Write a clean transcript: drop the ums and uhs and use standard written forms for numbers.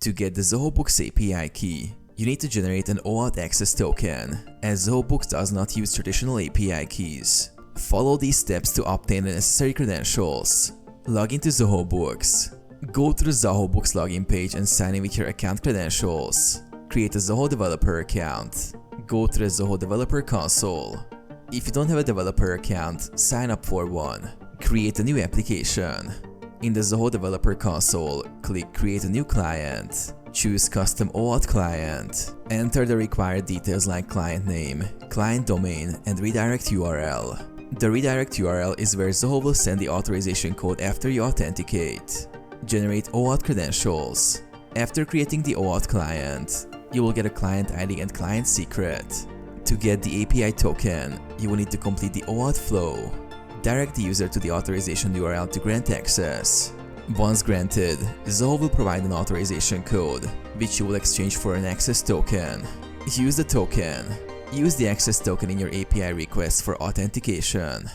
To get the Zoho Books API key, you need to generate an OAuth access token, as Zoho Books does not use traditional API keys. Follow these steps to obtain the necessary credentials. Log into Zoho Books. Go to the Zoho Books login page and sign in with your account credentials. Create a Zoho developer account. Go to the Zoho Developer Console. If you don't have a developer account, sign up for one. Create a new application. In the Zoho Developer Console, click Create a new client. Choose Custom OAuth Client. Enter the required details like client name, client domain, and redirect URL. The redirect URL is where Zoho will send the authorization code after you authenticate. Generate OAuth credentials. After creating the OAuth client, you will get a client ID and client secret. To get the API token, you will need to complete the OAuth flow. Direct the user to the authorization URL to grant access. Once granted, Zoho will provide an authorization code, which you will exchange for an access token. Use the token. Use the access token in your API request for authentication.